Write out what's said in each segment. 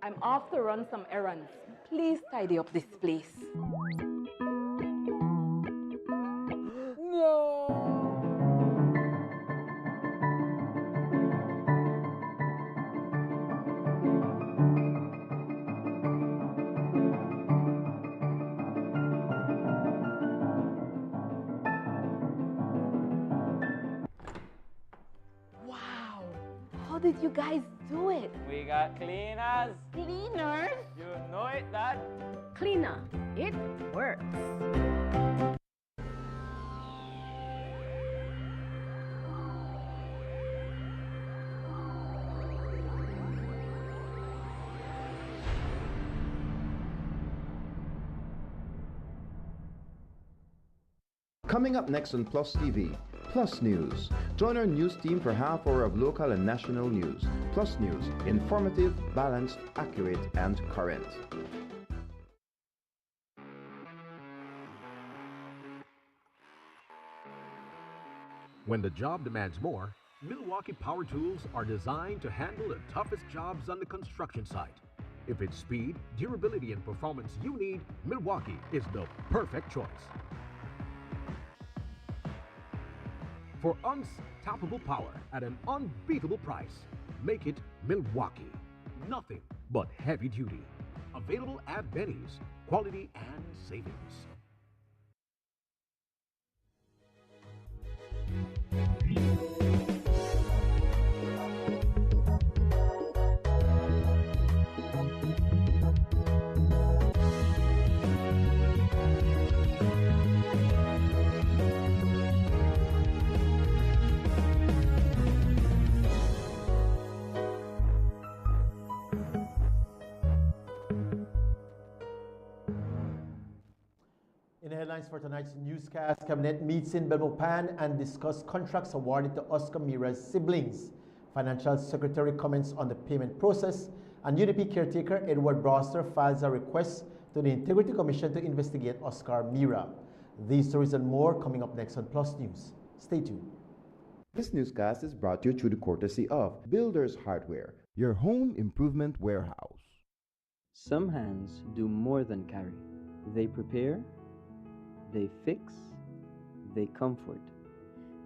I'm off to run some errands. Please tidy up this place. Wow! How did you guys do it? We got cleaners. Cleaners? You know it, Dad. Cleaner, it works. Coming up next on Plus TV, Plus News. Join our news team for half hour of local and national news. Plus News, informative, balanced, accurate, and current. When the job demands more, Milwaukee Power Tools are designed to handle the toughest jobs on the construction site. If it's speed, durability, and performance you need, Milwaukee is the perfect choice. For unstoppable power at an unbeatable price, make it Milwaukee. Nothing but heavy duty. Available at Benny's. Quality and savings. In the headlines for tonight's newscast, Cabinet meets in Belmopan and discuss contracts awarded to Oscar Mira's siblings. Financial Secretary comments on the payment process, and UDP caretaker Edward Broster files a request to the Integrity Commission to investigate Oscar Mira. These stories and more coming up next on Plus News. Stay tuned. This newscast is brought to you through the courtesy of Builders Hardware, your home improvement warehouse. Some hands do more than carry. They prepare, they fix, they comfort.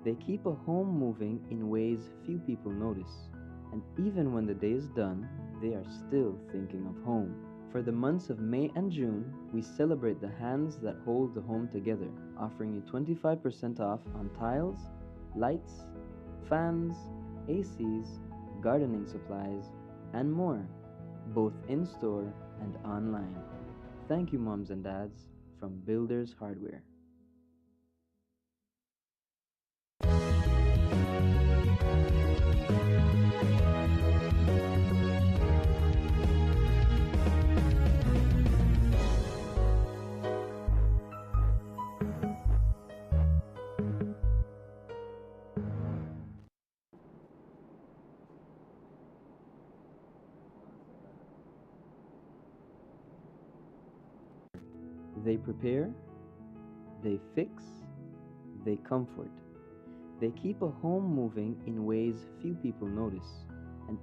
They keep a home moving in ways few people notice. And even when the day is done, they are still thinking of home. For the months of May and June, we celebrate the hands that hold the home together, offering you 25% off on tiles, lights, fans, ACs, gardening supplies, and more, both in-store and online. Thank you, moms and dads, from Builders Hardware. They prepare, they fix, they comfort. They keep a home moving in ways few people notice. And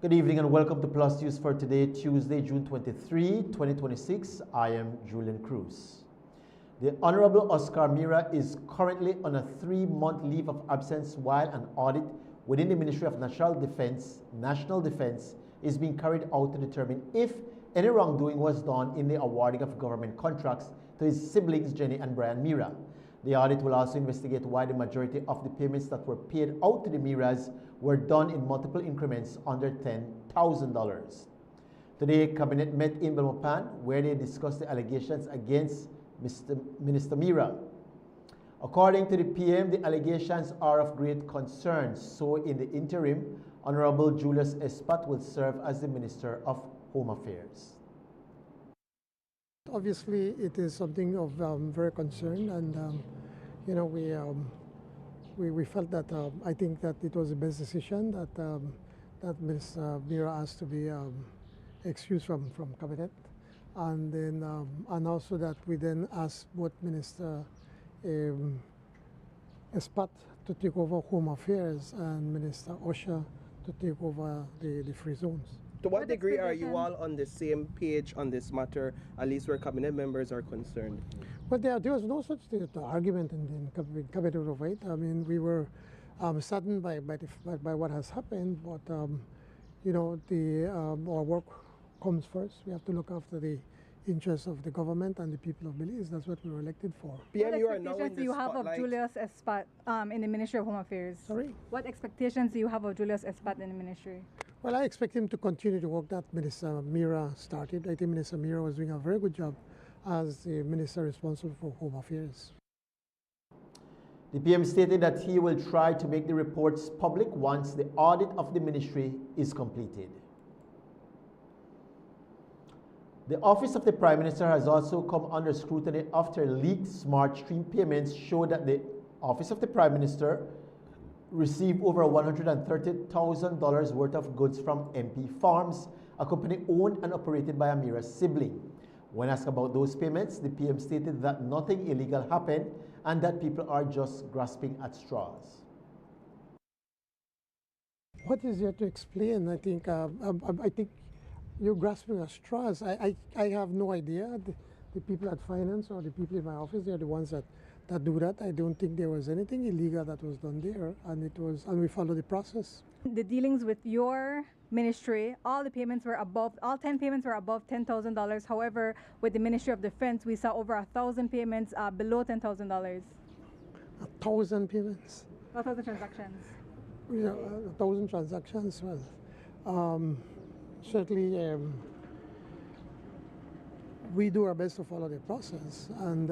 Good evening and welcome to Plus News for today, Tuesday, June 23, 2026. I am Julian Cruz. The Honorable Oscar Mira is currently on a 3-month leave of absence while an audit within the Ministry of National Defense is being carried out to determine if any wrongdoing was done in the awarding of government contracts to his siblings Jenny and Brian Mira. The audit will also investigate why the majority of the payments that were paid out to the Miras were done in multiple increments under $10,000. Today, Cabinet met in Belmopan, where they discussed the allegations against Minister Mira. According to the PM, the allegations are of great concern. So, in the interim, Honorable Julius Espat will serve as the Minister of Home Affairs. Obviously, it is something of very concern, and you know, we felt that I think that it was the best decision that that Minister Mira asked to be excused from cabinet, and then and also that we then asked both Minister Espat to take over Home Affairs and Minister Osha to take over the free zones. To what degree are you all on the same page on this matter, at least where cabinet members are concerned? But there was no such argument in cabinet of right. I mean, we were saddened by what has happened, but you know, our work comes first. We have to look after the interests of the government and the people of Belize. That's what we were elected for. PM, you are What now in expectations do the you have of spotlight. Julius Espat in the Ministry of Home Affairs? Sorry? What expectations do you have of Julius Espat in the ministry? Well, I expect him to continue the work that Minister Mira started. I think Minister Mira was doing a very good job as the minister responsible for Home Affairs. The PM stated that he will try to make the reports public once the audit of the ministry is completed. The Office of the Prime Minister has also come under scrutiny after leaked smart stream payments show that the Office of the Prime Minister received over $130,000 worth of goods from MP Farms, a company owned and operated by a Mira sibling. When asked about those payments, the PM stated that nothing illegal happened and that people are just grasping at straws. What is there to explain? I think you're grasping at straws. I have no idea. The people at finance or the people in my office, they're the ones that do that. I don't think there was anything illegal that was done there, and we follow the process. The dealings with your ministry, all 10 payments were above $10,000. However, with the Ministry of Defense, we saw over 1,000 payments below $10,000. 1,000 payments? 1,000 transactions. Yeah, 1,000 transactions. Well, certainly we do our best to follow the process, and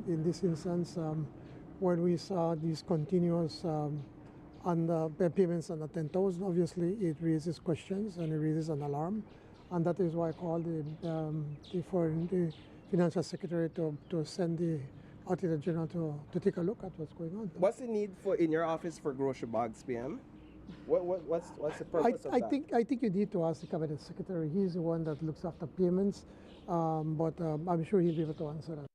in this instance, when we saw these continuous payments under 10,000, obviously it raises questions and it raises an alarm, and that is why I called the financial secretary to send the Auditor General to take a look at what's going on. What's the need in your office for grocery bags, PM? What's the purpose of that? I think you need to ask the Cabinet Secretary. He's the one that looks after payments, but I'm sure he'll be able to answer that.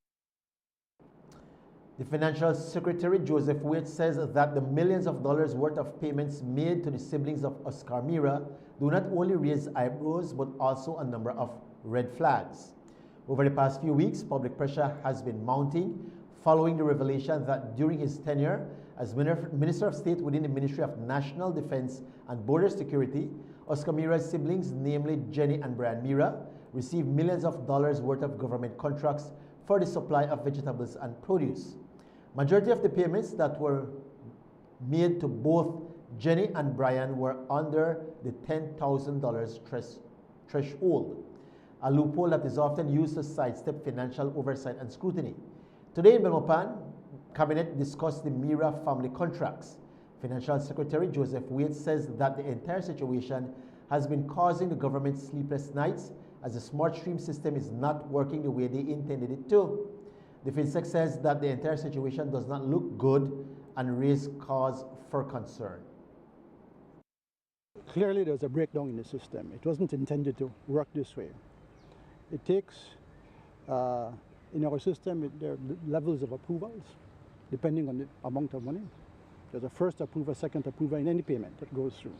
The Financial Secretary, Joseph Waite, says that the millions of dollars worth of payments made to the siblings of Oscar Mira do not only raise eyebrows, but also a number of red flags. Over the past few weeks, public pressure has been mounting following the revelation that during his tenure as Minister of State within the Ministry of National Defense and Border Security, Oscar Mira's siblings, namely Jenny and Brian Mira, received millions of dollars worth of government contracts for the supply of vegetables and produce. Majority of the payments that were made to both Jenny and Brian were under the $10,000 threshold, a loophole that is often used to sidestep financial oversight and scrutiny. Today in Belmopan, Cabinet discussed the Mira family contracts. Financial Secretary Joseph Waite says that the entire situation has been causing the government sleepless nights as the smart stream system is not working the way they intended it to. The FinSec says that the entire situation does not look good and raise cause for concern. Clearly there's a breakdown in the system. It wasn't intended to work this way. It takes, in our system, there are levels of approvals depending on the amount of money. There's a first approver, second approver in any payment that goes through.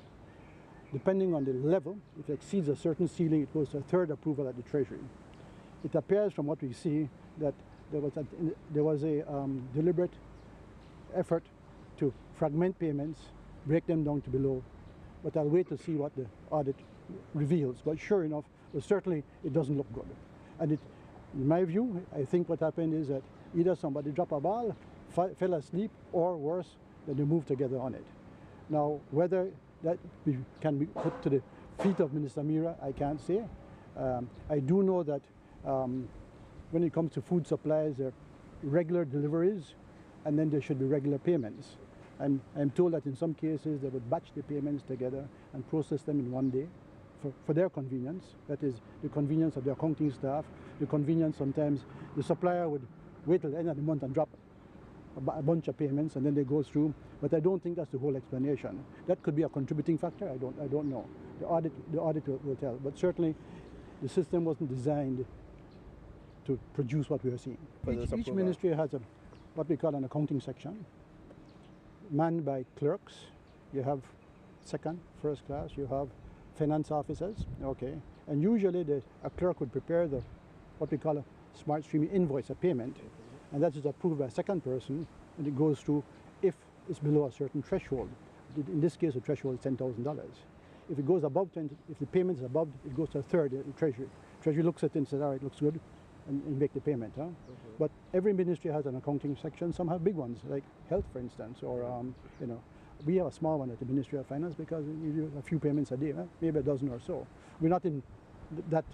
Depending on the level, if it exceeds a certain ceiling, it goes to a third approval at the Treasury. It appears from what we see that there was a deliberate effort to fragment payments, break them down to below, but I'll wait to see what the audit reveals. But sure enough, certainly it doesn't look good. And in my view, I think what happened is that either somebody dropped a ball, fell asleep, or worse, that they moved together on it. Now, whether that can be put to the feet of Minister Mira, I can't say. I do know that when it comes to food supplies, there are regular deliveries, and then there should be regular payments. And I'm told that in some cases they would batch the payments together and process them in one day for their convenience. That is the convenience of the accounting staff, the convenience sometimes the supplier would wait till the end of the month and drop a bunch of payments and then they go through, but I don't think that's the whole explanation. That could be a contributing factor. I don't know. The audit will tell, but certainly the system wasn't designed to produce what we are seeing. Each ministry has what we call an accounting section, manned by clerks. You have second, first class. You have finance officers. Okay, and usually a clerk would prepare what we call a smart stream invoice, a payment, and that is approved by a second person, and it goes through if it's below a certain threshold. In this case, the threshold is $10,000. If it goes above if the payment is above, it goes to a third, the Treasury. Treasury looks at it and says, all right, looks good, and make the payment. Huh? But every ministry has an accounting section. Some have big ones, like health, for instance, or you know, we have a small one at the Ministry of Finance because we do a few payments a day, maybe a dozen or so. We're not in that,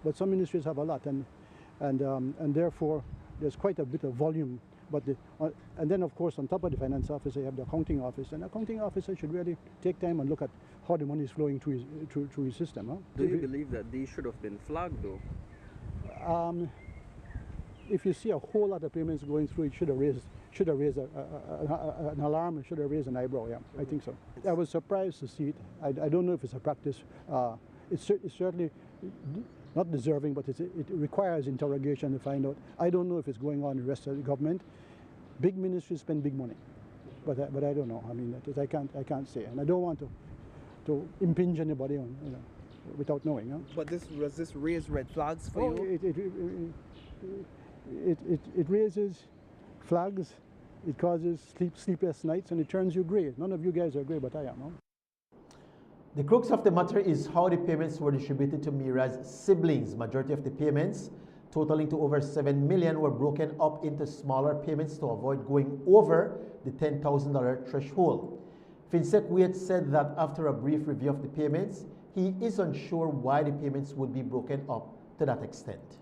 but some ministries have a lot, and therefore there's quite a bit of volume. But and then of course on top of the finance officer you have the accounting office, and the accounting officer should really take time and look at how the money is flowing through his system. Huh? Do you believe that these should have been flagged though? If you see a whole lot of payments going through, it should have raised an alarm, it should have raised an eyebrow. Yeah, I think so. I was surprised to see it. I don't know if it's a practice. It's certainly not deserving, but it requires interrogation to find out. I don't know if it's going on in the rest of the government. Big ministries spend big money, but I don't know. I mean, I can't say, and I don't want to impinge anybody on, you know, without knowing. Huh? But was this raise red flags for you? It raises flags. It causes sleepless nights, and it turns you grey. None of you guys are grey, but I am. Huh? The crux of the matter is how the payments were distributed to Mira's siblings. Majority of the payments, totaling to over $7 million, were broken up into smaller payments to avoid going over the $10,000 threshold. Finsec Wade said that after a brief review of the payments, he is unsure why the payments would be broken up to that extent.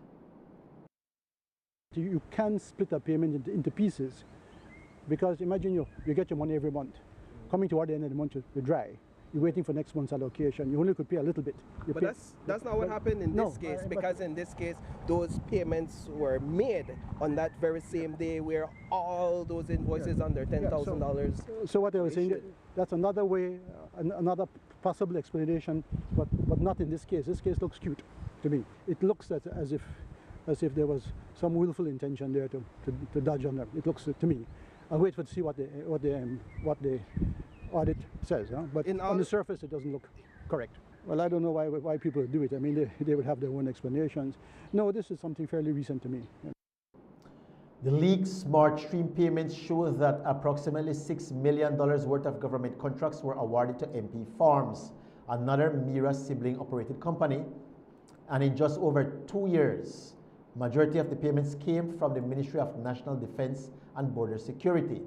You can split a payment into pieces, because imagine you get your money every month. Coming toward the end of the month, you're dry. You're waiting for next month's allocation. You only could pay a little bit. But that's not what happened in this case, because in this case, those payments were made on that very same day where all those invoices under $10,000. So what I was saying, that's another way, another possible explanation, but not in this case. This case looks cute to me. It looks as if there was some willful intention there to dodge on them. It looks to me. I'll wait to see what the audit says, huh? But on the surface it doesn't look correct. Well, I don't know why people do it. I mean, they would have their own explanations. No, this is something fairly recent to me. The leaked smart stream payments show that approximately $6 million worth of government contracts were awarded to MP Farms, another Mira sibling operated company, and in just over 2 years, majority of the payments came from the Ministry of National Defense and Border Security.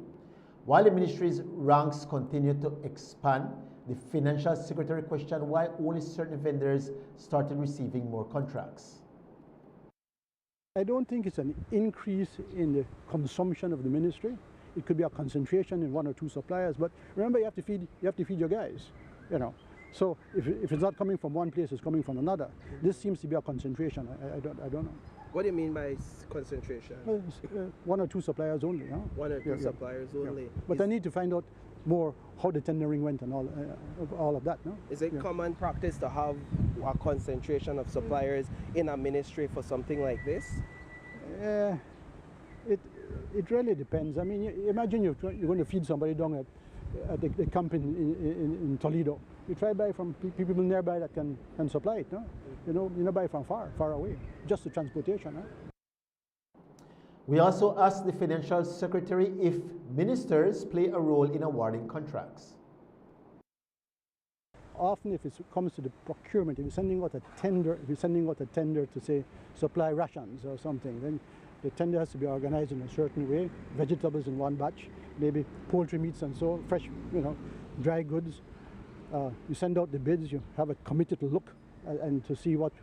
While the ministry's ranks continue to expand, the financial secretary questioned why only certain vendors started receiving more contracts. I don't think it's an increase in the consumption of the ministry. It could be a concentration in one or two suppliers, but remember, you have to feed your guys, you know. So if it's not coming from one place, it's coming from another. This seems to be a concentration. I don't know. What do you mean by concentration? Well, one or two suppliers only. Huh? One or two suppliers only. Yeah. But I need to find out more how the tendering went and all of that. No? Is it common practice to have a concentration of suppliers in a ministry for something like this? It really depends. I mean, imagine you're going to feed somebody down at the camp in Toledo. You try to buy from people nearby that can supply it. No? You don't buy from far away, just the transportation. Huh? We also asked the financial secretary if ministers play a role in awarding contracts. Often, if it comes to the procurement, if you're sending out a tender to say supply rations or something, then the tender has to be organized in a certain way. Vegetables in one batch, maybe poultry meats and so fresh, dry goods. You send out the bids. You have a committee to look and to see what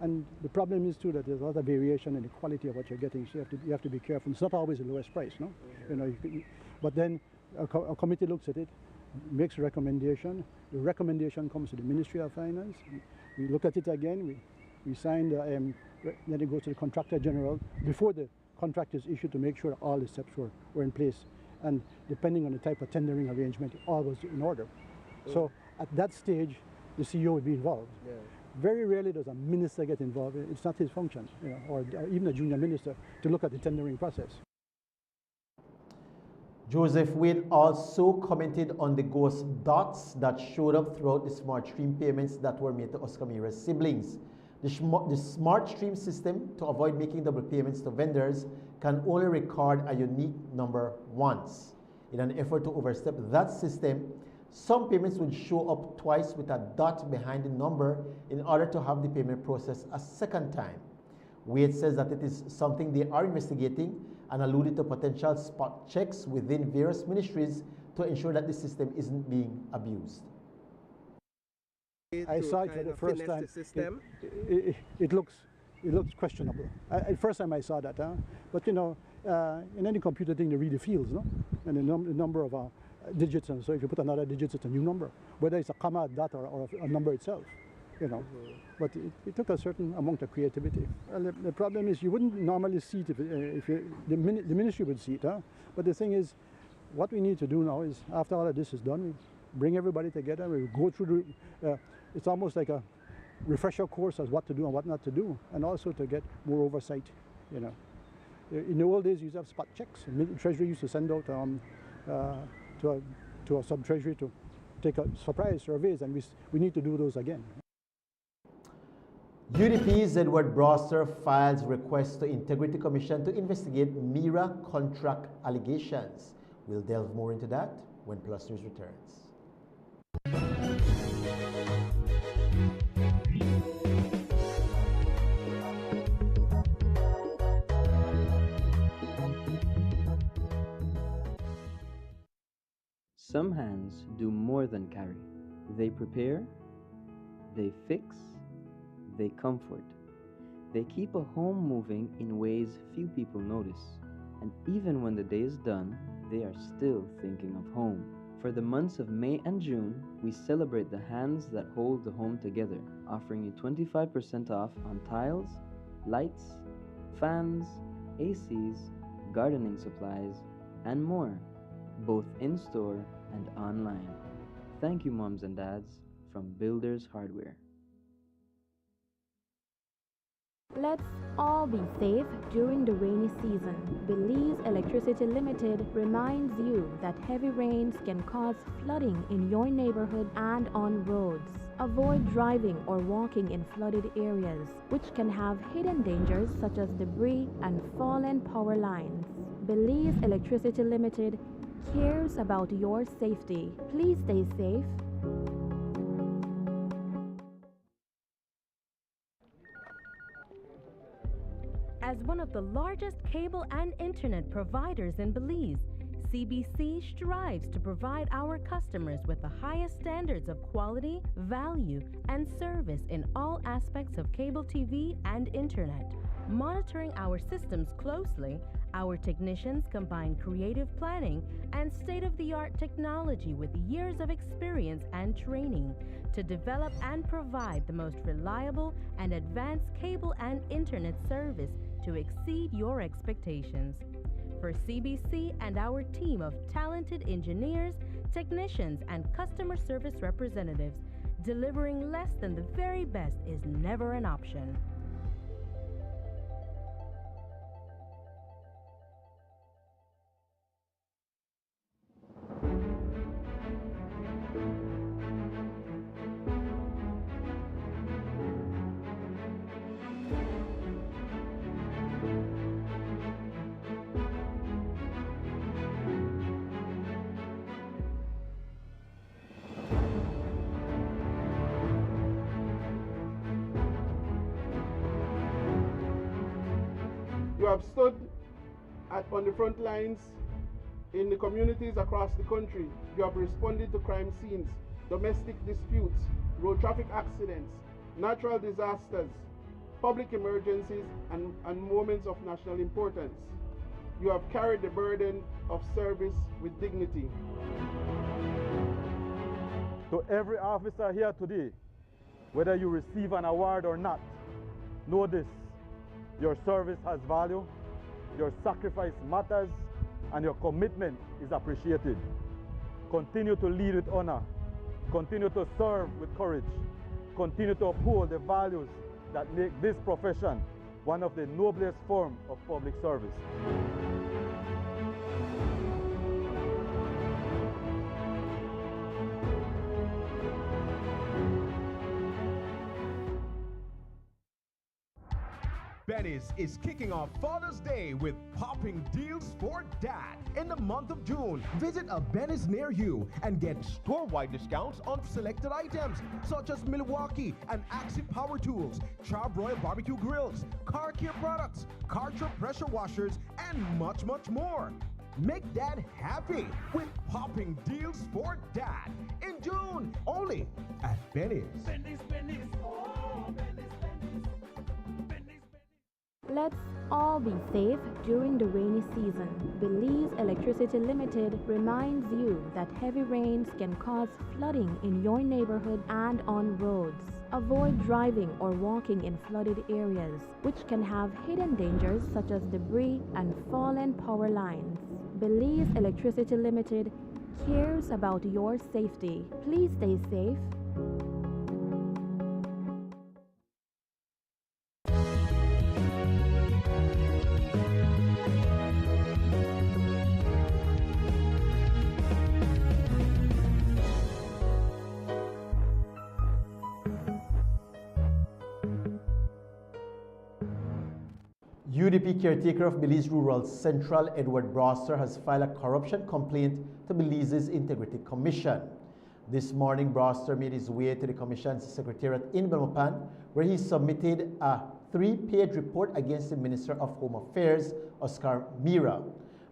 And the problem is too that there's a lot of variation in the quality of what you're getting. So you have to be careful. It's not always the lowest price, no. But then a committee looks at it, makes a recommendation. The recommendation comes to the Ministry of Finance. We look at it again. We sign then it goes to the Contractor General before the contract is issued to make sure all the steps were in place. And depending on the type of tendering arrangement, all was in order. So at that stage, the CEO would be involved. Yeah. Very rarely does a minister get involved. It's not his function, you know, or even a junior minister, to look at the tendering process. Joseph Wade also commented on the ghost dots that showed up throughout the Smart Stream payments that were made to Oscar Mira's siblings. The Smart Stream system, to avoid making double payments to vendors, can only record a unique number once. In an effort to overstep that system, some payments would show up twice with a dot behind the number in order to have the payment processed a second time. Wade says that it is something they are investigating and alluded to potential spot checks within various ministries to ensure that the system isn't being abused. I saw it for the first time. It looks questionable. The first time I saw that, but you know, in any computer thing, they read the fields, no, and the number of digits, and so if you put another digit, it's a new number, whether it's a comma, a dot, or a number itself, you know. But it took a certain amount of creativity. And the problem is you wouldn't normally see it if the ministry would see it, but the thing is, what we need to do now is, after all of this is done, we bring everybody together, we go through it's almost like a refresher course as what to do and what not to do, and also to get more oversight, you know. In the old days, you used to have spot checks. The Treasury used to send out to a sub-treasury to take a surprise surveys, and we need to do those again. UDP's Edward Broster files request to Integrity Commission to investigate MIRA contract allegations. We'll delve more into that when Plus News returns. Some hands do more than carry. They prepare, they fix, they comfort. They keep a home moving in ways few people notice. And even when the day is done, they are still thinking of home. For the months of May and June, we celebrate the hands that hold the home together, offering you 25% off on tiles, lights, fans, ACs, gardening supplies, and more, both in-store and online. Thank you, moms and dads, from Builders Hardware. Let's all be safe during the rainy season. Belize Electricity Limited reminds you that heavy rains can cause flooding in your neighborhood and on roads. Avoid driving or walking in flooded areas, which can have hidden dangers such as debris and fallen power lines. Belize Electricity Limited cares about your safety. Please stay safe. As one of the largest cable and internet providers in Belize, CBC strives to provide our customers with the highest standards of quality, value, and service in all aspects of cable TV and internet. Monitoring our systems closely, our technicians combine creative planning and state-of-the-art technology with years of experience and training to develop and provide the most reliable and advanced cable and internet service to exceed your expectations. For CBC and our team of talented engineers, technicians, and customer service representatives, delivering less than the very best is never an option. You have stood on the front lines in the communities across the country. You have responded to crime scenes, domestic disputes, road traffic accidents, natural disasters, public emergencies, and moments of national importance. You have carried the burden of service with dignity. To every officer here today, whether you receive an award or not, know this: your service has value, Your sacrifice matters and your commitment is appreciated. Continue to lead with honor. Continue to serve with courage. Continue to uphold the values that make this profession one of the noblest forms of public service. Benny's is kicking off Father's Day with popping deals for dad. In the month of June, visit a Benny's near you and get store-wide discounts on selected items such as Milwaukee and Axie power tools, Charbroil barbecue grills, car care products, Karcher pressure washers, and much, much more. Make dad happy with popping deals for dad in June, only at Benny's. Benny's, Benny's, oh, Benny's, Benny's. Let's all be safe during the rainy season. Belize Electricity Limited reminds you that heavy rains can cause flooding in your neighborhood and on roads. Avoid driving or walking in flooded areas, which can have hidden dangers such as debris and fallen power lines. Belize Electricity Limited cares about your safety. Please stay safe. UDP caretaker of Belize Rural Central, Edward Broster, has filed a corruption complaint to Belize's Integrity Commission. This morning, Broster made his way to the Commission's secretariat in Belmopan, where he submitted a 3-page report against the Minister of Home Affairs, Oscar Mira.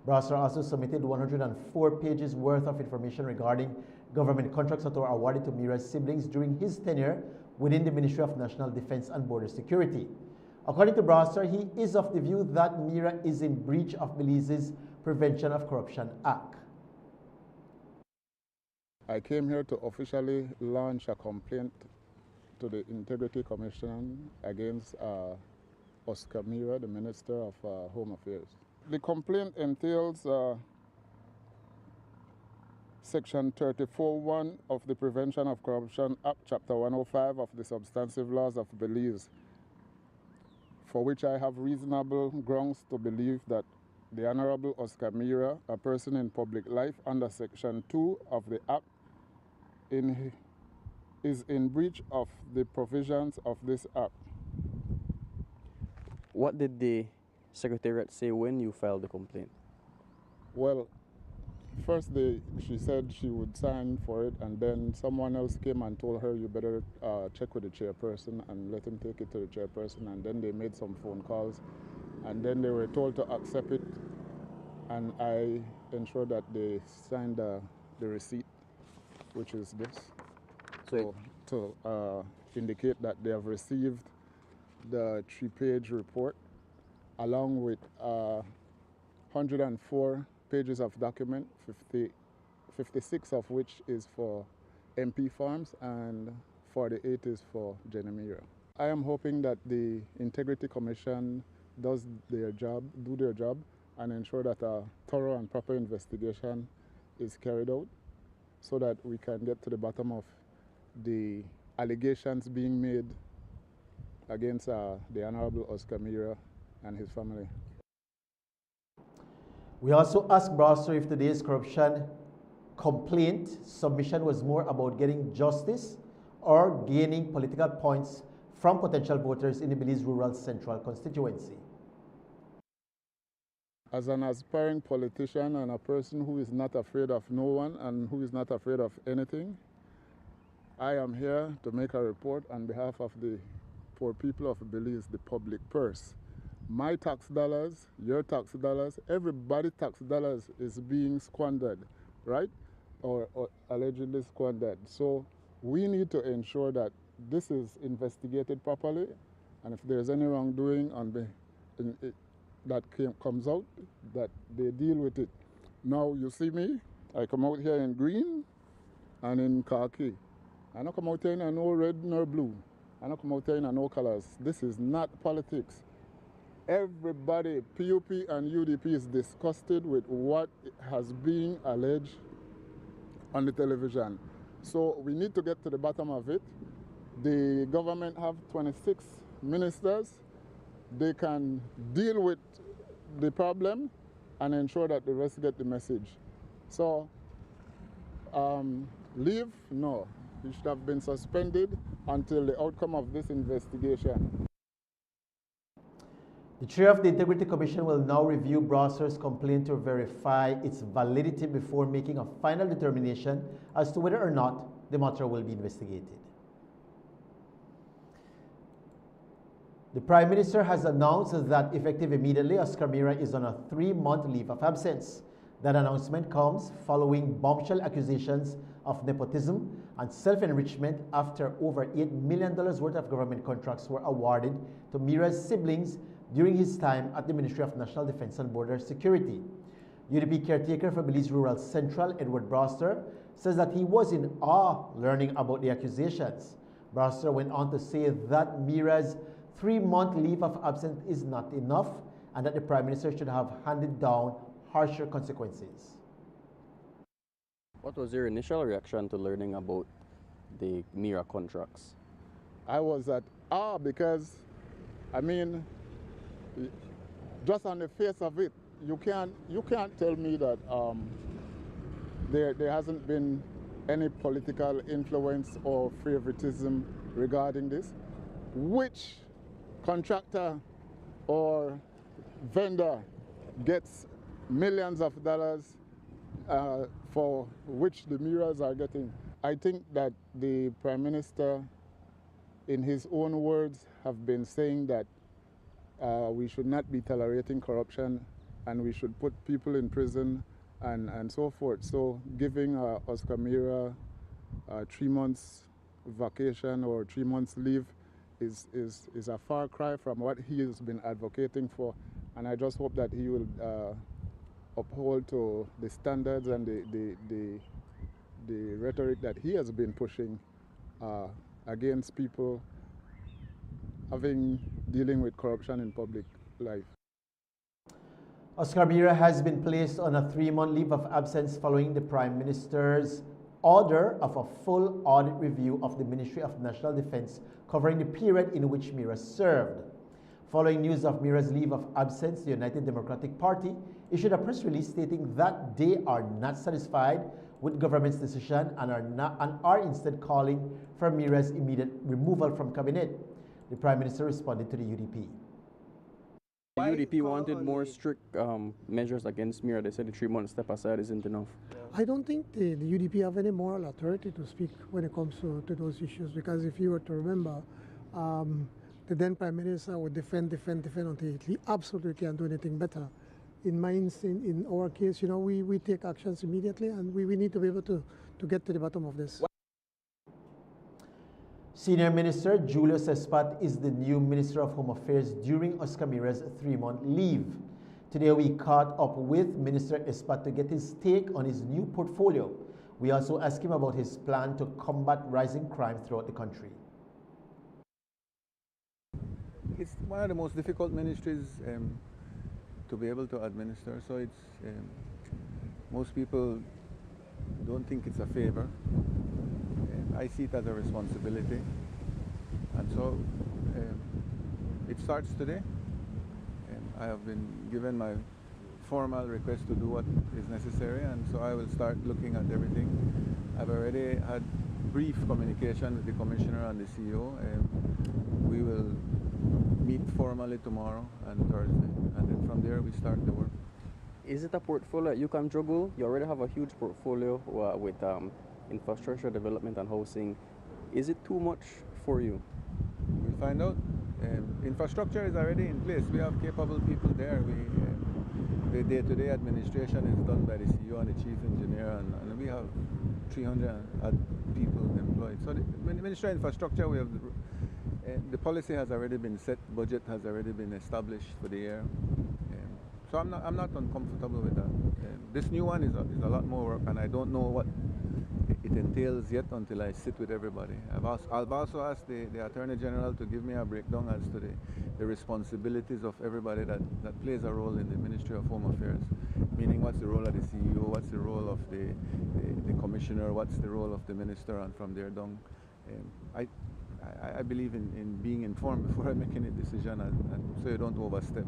Broster also submitted 104 pages worth of information regarding government contracts that were awarded to Mira's siblings during his tenure within the Ministry of National Defense and Border Security. According to Broster, he is of the view that Mira is in breach of Belize's Prevention of Corruption Act. I came here to officially launch a complaint to the Integrity Commission against Oscar Mira, the Minister of Home Affairs. The complaint entails Section 34.1 of the Prevention of Corruption Act, Chapter 105 of the Substantive Laws of Belize, for which I have reasonable grounds to believe that the Honorable Oscar Mira, a person in public life under Section 2 of the Act, is in breach of the provisions of this Act. What did the Secretariat say when you filed the complaint? Well, first she said she would sign for it, and then someone else came and told her you better check with the chairperson and let him take it to the chairperson, and then they made some phone calls, and then they were told to accept it, and I ensured that they signed the receipt, which is this, so to indicate that they have received the 3-page report along with 104 pages of document, 56 of which is for MP Farms and 48 is for Jenny Mira. I am hoping that the Integrity Commission do their job, and ensure that a thorough and proper investigation is carried out so that we can get to the bottom of the allegations being made against the Honorable Oscar Mira and his family. We also asked Broster if today's corruption complaint submission was more about getting justice or gaining political points from potential voters in the Belize Rural Central constituency. As an aspiring politician and a person who is not afraid of no one and who is not afraid of anything, I am here to make a report on behalf of the poor people of Belize, the public purse. My tax dollars, your tax dollars, everybody's tax dollars is being squandered, right? Or allegedly squandered. So we need to ensure that this is investigated properly, and if there's any wrongdoing that comes out, that they deal with it. Now you see me, I come out here in green and in khaki. I don't come out here in no red nor blue. I don't come out here in no colors. This is not politics. everybody, PUP and UDP, is disgusted with what has been alleged on the television. So we need to get to the bottom of it. The government have 26 ministers. They can deal with the problem and ensure that the rest get the message. So leave? No. He should have been suspended until the outcome of this investigation. The chair of the Integrity Commission will now review Browser's complaint to verify its validity before making a final determination as to whether or not the matter will be investigated. The Prime Minister has announced that effective immediately, Oscar Mira is on a 3-month leave of absence. That announcement comes following bombshell accusations of nepotism and self-enrichment after over $8 million worth of government contracts were awarded to Mira's siblings during his time at the Ministry of National Defense and Border Security. UDP caretaker for Belize Rural Central, Edward Browser, says that he was in awe learning about the accusations. Browser went on to say that Mira's 3-month leave of absence is not enough and that the Prime Minister should have handed down harsher consequences. What was your initial reaction to learning about the Mira contracts? I was at awe because, I mean, just on the face of it, you can't tell me that there hasn't been any political influence or favoritism regarding this. Which contractor or vendor gets millions of dollars for which the Miras are getting? I think that the Prime Minister, in his own words, have been saying that we should not be tolerating corruption and we should put people in prison and so forth. So giving Oscar Mira 3 months vacation or 3 months leave is a far cry from what he has been advocating for. And I just hope that he will uphold to the standards and the rhetoric that he has been pushing against people dealing with corruption in public life. Oscar Mira has been placed on a 3-month leave of absence following the Prime Minister's order of a full audit review of the Ministry of National Defense covering the period in which Mira served. Following news of Mira's leave of absence, the United Democratic Party issued a press release stating that they are not satisfied with government's decision and are instead calling for Mira's immediate removal from cabinet. The Prime Minister responded to the UDP. The UDP wanted more strict measures against Mira. They said the 3-month step aside isn't enough. I don't think the UDP have any moral authority to speak when it comes to those issues, because if you were to remember, the then Prime Minister would defend until he absolutely can't do anything better. In our case, you know, we take actions immediately, and we need to be able to get to the bottom of this. Senior Minister Julius Espat is the new Minister of Home Affairs during Oscar Mira's 3-month leave. Today we caught up with Minister Espat to get his take on his new portfolio. We also asked him about his plan to combat rising crime throughout the country. It's one of the most difficult ministries to be able to administer, so it's most people don't think it's a favor. I see it as a responsibility, and so it starts today. I have been given my formal request to do what is necessary, and so I will start looking at everything. I've already had brief communication with the Commissioner and the CEO. We will meet formally tomorrow and Thursday, and then from there we start the work. Is it a portfolio you can juggle? You already have a huge portfolio with infrastructure development and housing. Is it too much for you? We'll find out. Infrastructure is already in place. We have capable people there. The day-to-day administration is done by the CEO and the chief engineer, and we have 300 people employed. So the Ministry of Infrastructure, we have the policy has already been set, budget has already been established for the year. So I'm not uncomfortable with that. This new one is a lot more work, and I don't know what it entails yet until I sit with everybody. I've also asked the Attorney General to give me a breakdown as to the responsibilities of everybody that plays a role in the Ministry of Home Affairs, meaning what's the role of the CEO, what's the role of the Commissioner, what's the role of the Minister, and from there down. I believe in being informed before I make any decision, and so you don't overstep.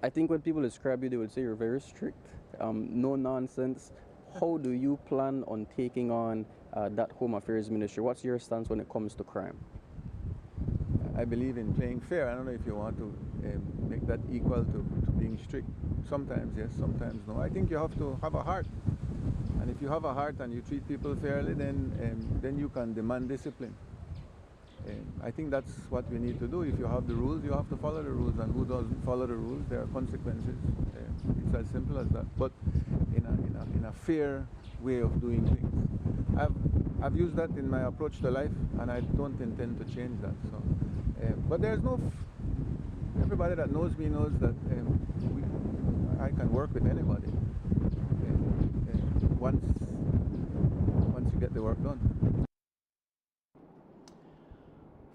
I think when people describe you, they would say you're very strict, no nonsense. How do you plan on taking on that Home Affairs Ministry? What's your stance when it comes to crime? I believe in playing fair. I don't know if you want to make that equal to being strict. Sometimes yes, sometimes no. I think you have to have a heart. And if you have a heart and you treat people fairly, then you can demand discipline. I think that's what we need to do. If you have the rules, you have to follow the rules, and who doesn't follow the rules, there are consequences. It's as simple as that. But in a fair way of doing things. I've used that in my approach to life, and I don't intend to change that. So, but there's no. Everybody that knows me knows that I can work with anybody. Once you get the work done.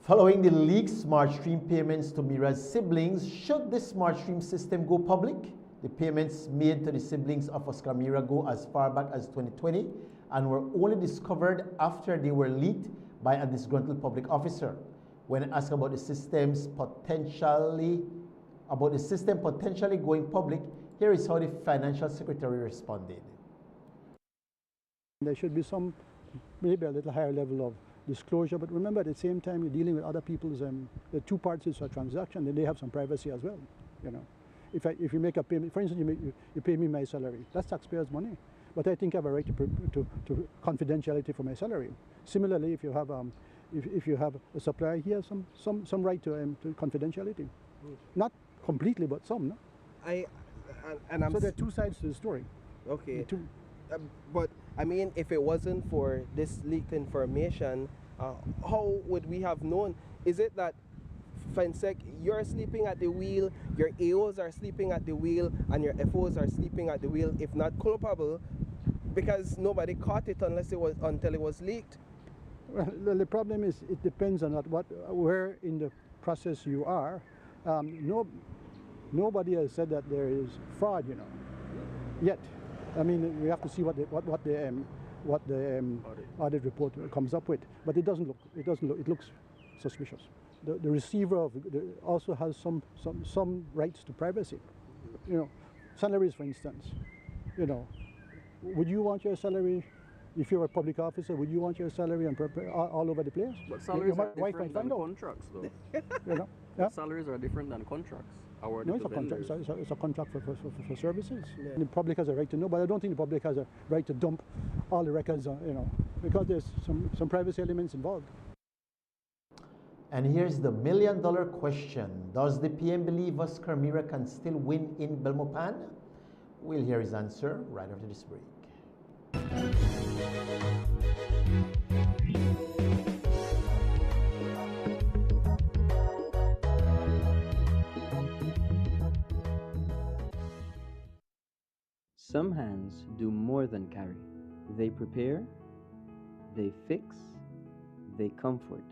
Following the leaked SmartStream payments to Mira's siblings, should the SmartStream system go public? The payments made to the siblings of Oscar Mira go as far back as 2020 and were only discovered after they were leaked by a disgruntled public officer. When asked about the system potentially going public, here is how the Financial Secretary responded. There should be maybe a little higher level of disclosure, but remember at the same time you're dealing with other people's, the two parties of a transaction, then they have some privacy as well. You know, if you make a payment, for instance, you pay me my salary, that's taxpayers' money, but I think I have a right to confidentiality for my salary. Similarly, if you have a supplier, he has some right to confidentiality, not completely, but some. No? So there are two sides to the story. Okay. But I mean, if it wasn't for this leaked information, how would we have known? Is it that FENSEC, you're sleeping at the wheel, your AOs are sleeping at the wheel, and your FOs are sleeping at the wheel, if not culpable, because nobody caught it until it was leaked? Well, the problem is it depends on where in the process you are. Nobody has said that there is fraud, yet. I mean, we have to see what the audit report comes up with, but it looks suspicious. The receiver also has some rights to privacy. Salaries, for instance. Would you want your salary, if you're a public officer, would you want your salary all over the place? But salaries are different than contracts, though. Yeah? Salaries are different than contracts. No, it's a contract. It's a contract for services. Yeah. The public has a right to know, but I don't think the public has a right to dump all the records, because there's some privacy elements involved. And here's the million-dollar question. Does the PM believe Oscar Mira can still win in Belmopan? We'll hear his answer right after this break. Some hands do more than carry. They prepare, they fix, they comfort.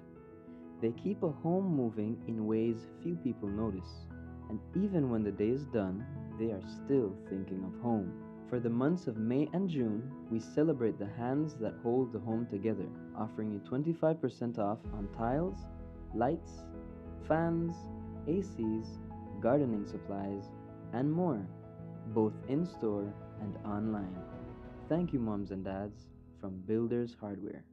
They keep a home moving in ways few people notice. And even when the day is done, they are still thinking of home. For the months of May and June, we celebrate the hands that hold the home together, offering you 25% off on tiles, lights, fans, ACs, gardening supplies, and more, both in-store and online. Thank you, moms and dads, from Builders Hardware.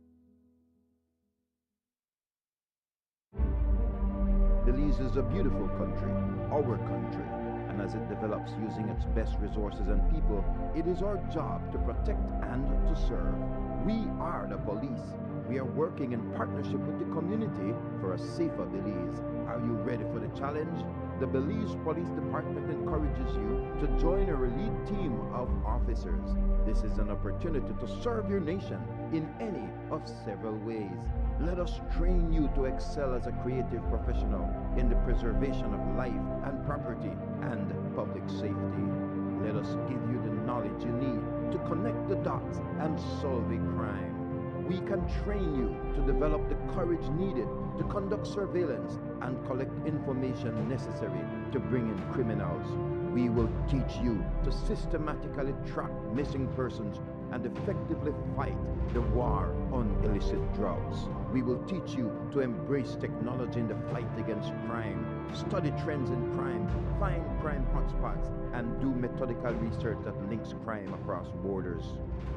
Belize is a beautiful country, our country, and as it develops using its best resources and people, it is our job to protect and to serve. We are the police. We are working in partnership with the community for a safer Belize. Are you ready for the challenge? The Belize Police Department encourages you to join our elite team of officers. This is an opportunity to serve your nation in any of several ways. Let us train you to excel as a creative professional in the preservation of life and property and public safety. Let us give you the knowledge you need to connect the dots and solve a crime. We can train you to develop the courage needed to conduct surveillance and collect information necessary to bring in criminals. We will teach you to systematically track missing persons and effectively fight the war on illicit drugs. We will teach you to embrace technology in the fight against crime, study trends in crime, find crime hotspots, and do methodical research that links crime across borders.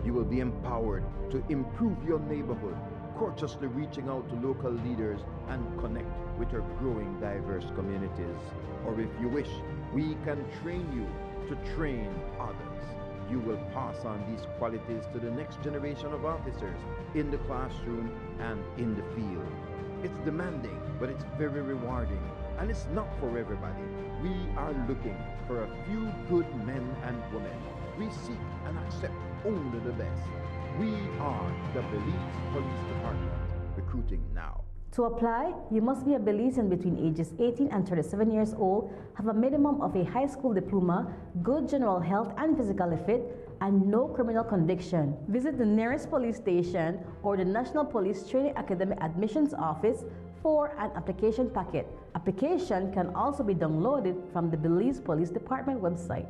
You will be empowered to improve your neighborhood, courteously reaching out to local leaders and connect with your growing diverse communities. Or if you wish, we can train you to train others. You will pass on these qualities to the next generation of officers in the classroom and in the field. It's demanding, but it's very rewarding, and it's not for everybody. We are looking for a few good men and women. We seek and accept only the best. We are the Belize Police Department, recruiting now. To apply, you must be a Belizean between ages 18 and 37 years old, have a minimum of a high school diploma, good general health and physical fit, and no criminal conviction. Visit the nearest police station or the National Police Training Academy Admissions Office for an application packet. Application can also be downloaded from the Belize Police Department website.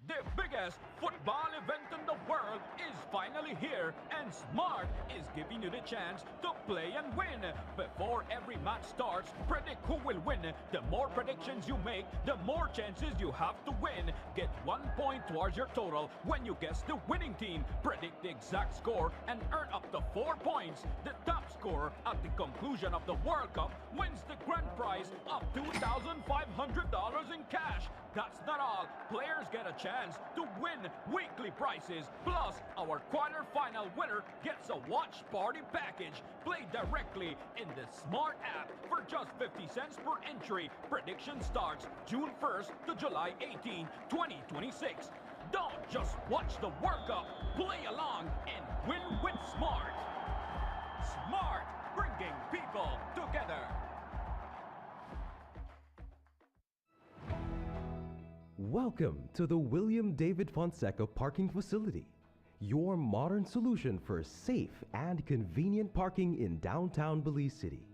The biggest football event in the world is finally here, and Smart is giving you the chance to play and win. Before every match starts, predict who will win. The more predictions you make, the more chances you have to win. Get 1 point towards your total when you guess the winning team. Predict the exact score and earn up to 4 points. The top scorer at the conclusion of the World Cup wins the grand prize of $2,500 in cash. That's not all. Players get a chance to win weekly prizes. Plus, our quarter-final winner gets a watch party package. Play directly in the Smart app for just 50 cents per entry. Prediction starts June 1st to July 18, 2026. Don't just watch the World Cup. Play along and win with Smart. Smart, bringing people together. Welcome to the William David Fonseca Parking Facility, your modern solution for safe and convenient parking in downtown Belize City.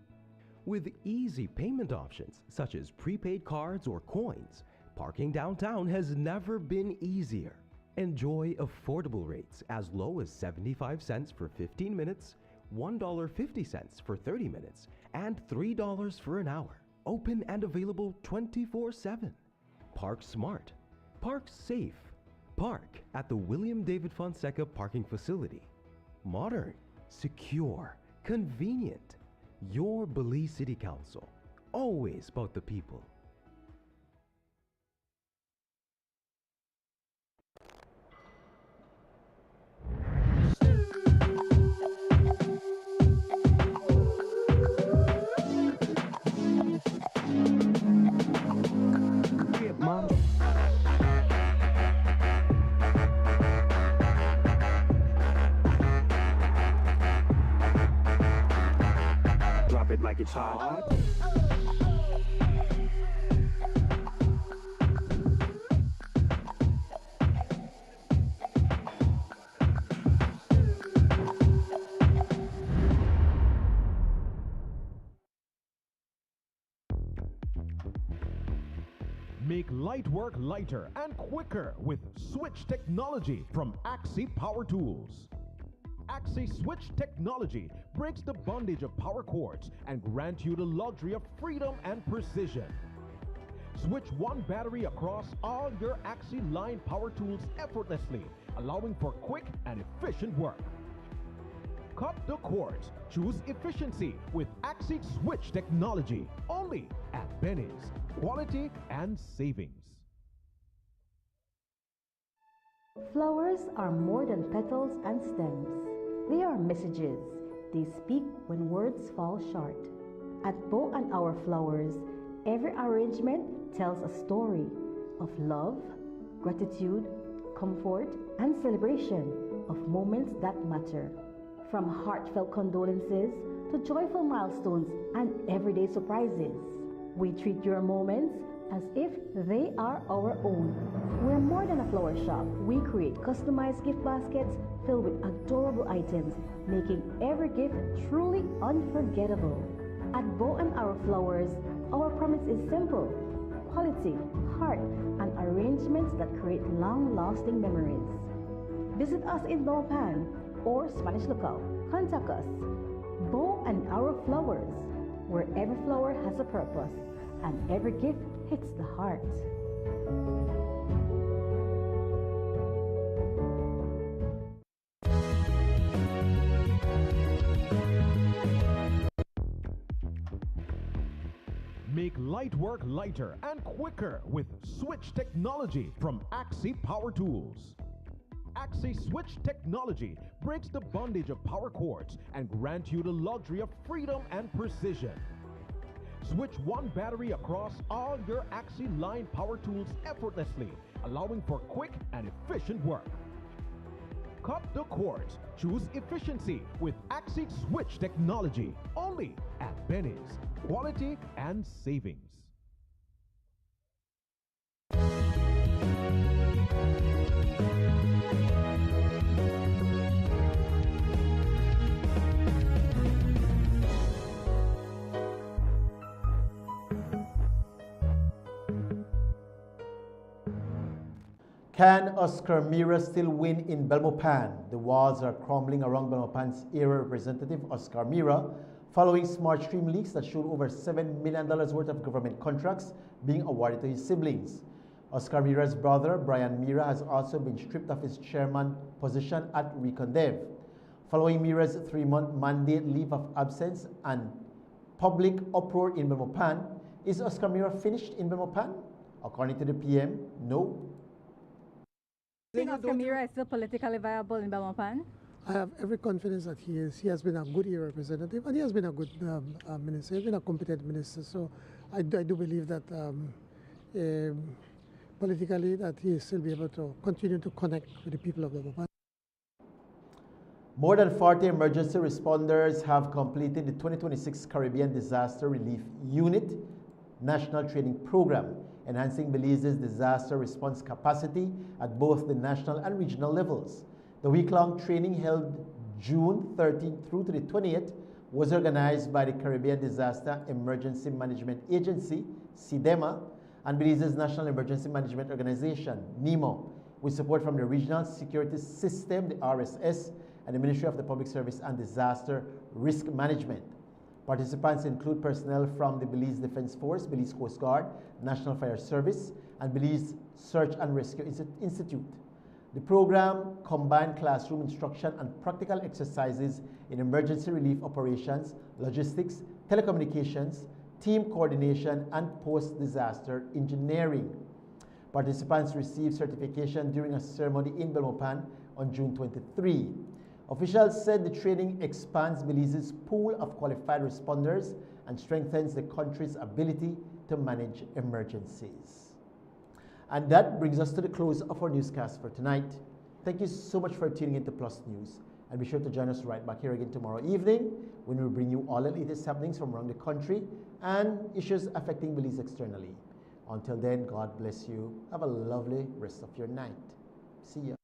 With easy payment options such as prepaid cards or coins, parking downtown has never been easier. Enjoy affordable rates as low as 75 cents for 15 minutes, $1.50 for 30 minutes, and $3 for an hour. Open and available 24/7. Park smart. Park safe. Park at the William David Fonseca Parking Facility. Modern, secure, convenient. Your Belize City Council. Always about the people. Mom. Drop it like it's hot. Make light work lighter and quicker with switch technology from Axi Power Tools. Axi Switch technology breaks the bondage of power cords and grants you the luxury of freedom and precision. Switch one battery across all your Axi line power tools effortlessly, allowing for quick and efficient work. Cut the cords. Choose efficiency with Axi Switch technology. Only at Benny's. Quality and savings. Flowers are more than petals and stems. They are messages. They speak when words fall short. At Bow and Our Flowers, every arrangement tells a story of love, gratitude, comfort, and celebration of moments that matter. From heartfelt condolences to joyful milestones and everyday surprises. We treat your moments as if they are our own. We're more than a flower shop. We create customized gift baskets filled with adorable items, making every gift truly unforgettable. At Bow and Arrow Flowers, our promise is simple: quality, heart, and arrangements that create long-lasting memories. Visit us in Belmopan or Spanish Lookout. Contact us. Bow and Arrow Flowers, where every flower has a purpose and every gift hits the heart. Make light work lighter and quicker with switch technology from Axi Power Tools. Axi Switch technology breaks the bondage of power cords and grants you the luxury of freedom and precision. Switch one battery across all your Axi line power tools effortlessly, allowing for quick and efficient work. Cut the cords. Choose efficiency with Axi Switch technology. Only at Benny's. Quality and savings. Can Oscar Mira still win in Belmopan? The walls are crumbling around Belmopan's era representative Oscar Mira following smart stream leaks that showed over $7 million worth of government contracts being awarded to his siblings. Oscar Mira's brother, Brian Mira, has also been stripped of his chairman position at Recondev. Following Mira's 3-month mandate leave of absence and public uproar in Belmopan, is Oscar Mira finished in Belmopan? According to the PM, no. Do you think Oscar Mira is still politically viable in Belmopan? I have every confidence that he is. He has been a good year representative, and he has been a good minister. He has been a competent minister. So I do believe that politically that he will still be able to continue to connect with the people of Belmopan. More than 40 emergency responders have completed the 2026 Caribbean Disaster Relief Unit National Training Program, enhancing Belize's disaster response capacity at both the national and regional levels. The week-long training held June 13th through to the 20th was organized by the Caribbean Disaster Emergency Management Agency, CIDEMA, and Belize's National Emergency Management Organization, NEMO, with support from the Regional Security System, the RSS, and the Ministry of the Public Service and Disaster Risk Management. Participants include personnel from the Belize Defense Force, Belize Coast Guard, National Fire Service, and Belize Search and Rescue Institute. The program combined classroom instruction and practical exercises in emergency relief operations, logistics, telecommunications, team coordination, and post-disaster engineering. Participants received certification during a ceremony in Belmopan on June 23. Officials said the training expands Belize's pool of qualified responders and strengthens the country's ability to manage emergencies. And that brings us to the close of our newscast for tonight. Thank you so much for tuning into Plus News. And be sure to join us right back here again tomorrow evening when we bring you all the latest happenings from around the country and issues affecting Belize externally. Until then, God bless you. Have a lovely rest of your night. See ya.